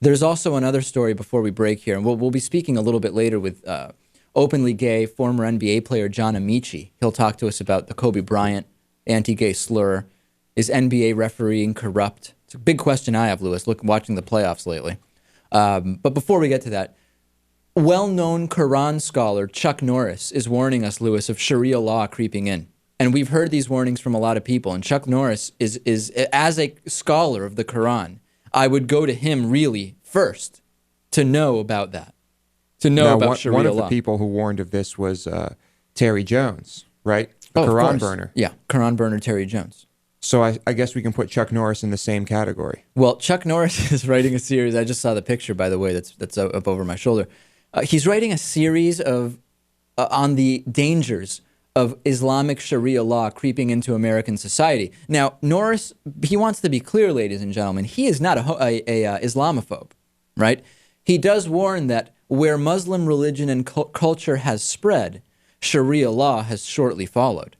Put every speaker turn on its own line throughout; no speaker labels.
There's also another story before we break here, and we'll be speaking a little bit later with openly gay former NBA player John Amici. He'll talk to us about the Kobe Bryant anti-gay slur. Is NBA refereeing corrupt? It's a big question I have, Lewis, watching the playoffs lately. But before we get to that, well-known Koran scholar Chuck Norris is warning us, Lewis, of Sharia law creeping in. And we've heard these warnings from a lot of people. And Chuck Norris is as a scholar of the Quran, I would go to him really first to know about that, to know about Sharia law.
One of the people who warned of this was Terry Jones, right? The Quran burner.
Yeah, Quran burner Terry Jones.
So I guess we can put Chuck Norris in the same category.
Well, Chuck Norris is writing a series. I just saw the picture, by the way, that's up over my shoulder. He's writing a series of on the dangers of Islamic Sharia law creeping into American society. Now, Norris, he wants to be clear, ladies and gentlemen, he is not a Islamophobe, right? He does warn that where Muslim religion and culture has spread, Sharia law has shortly followed.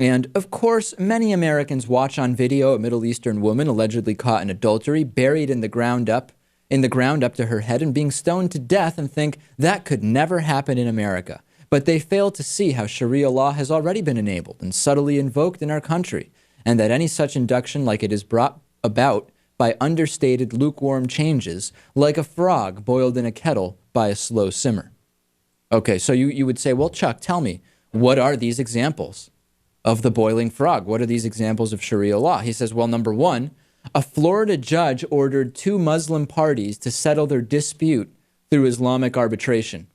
And, of course, many Americans watch on video a Middle Eastern woman allegedly caught in adultery, buried in the ground up to her head and being stoned to death and think that could never happen in America. But they fail to see how Sharia law has already been enabled and subtly invoked in our country, and that any such induction like it is brought about by understated lukewarm changes, like a frog boiled in a kettle by a slow simmer. Okay, so you would say, well, Chuck, tell me, what are these examples of the boiling frog? What are these examples of Sharia law? He says, well, number one, a Florida judge ordered 2 Muslim parties to settle their dispute through Islamic arbitration.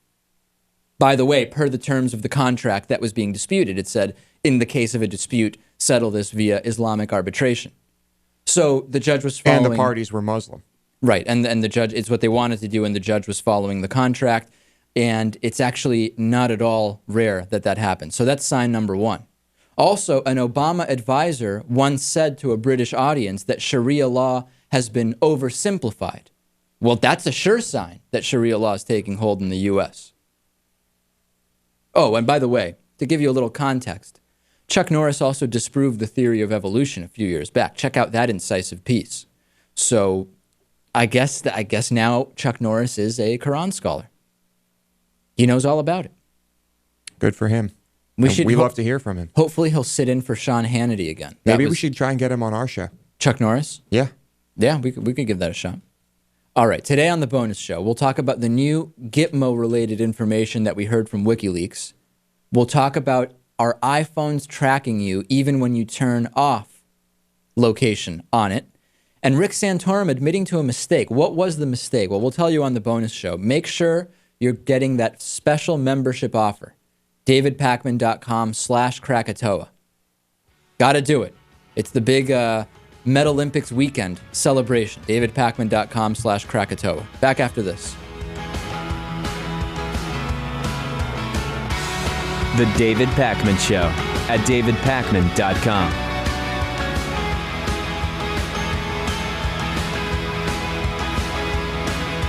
By the way, per the terms of the contract that was being disputed, it said, in the case of a dispute, settle this via Islamic arbitration. So the judge was following...
And the parties were Muslim.
Right, and the judge, it's what they wanted to do, and the judge was following the contract, and it's actually not at all rare that that happens. So that's sign number one. Also, an Obama advisor once said to a British audience that Sharia law has been oversimplified. Well, that's a sure sign that Sharia law is taking hold in the U.S. Oh, and by the way, to give you a little context, Chuck Norris also disproved the theory of evolution a few years back. Check out that incisive piece. So I guess now Chuck Norris is a Quran scholar. He knows all about it.
Good for him. We love to hear from him.
Hopefully he'll sit in for Sean Hannity again.
Maybe we should try and get him on our show.
Chuck Norris?
Yeah.
Yeah, we could give that a shot. All right, today on the bonus show, we'll talk about the new GITMO-related information that we heard from Wikileaks. We'll talk about our iPhones tracking you even when you turn off location on it. And Rick Santorum admitting to a mistake. What was the mistake? Well, we'll tell you on the bonus show. Make sure you're getting that special membership offer. DavidPakman.com/Krakatoa. Got to do it. It's the big Met Olympics weekend celebration. DavidPakman.com/Krakatoa. Back after this.
The David Pakman Show at DavidPakman.com.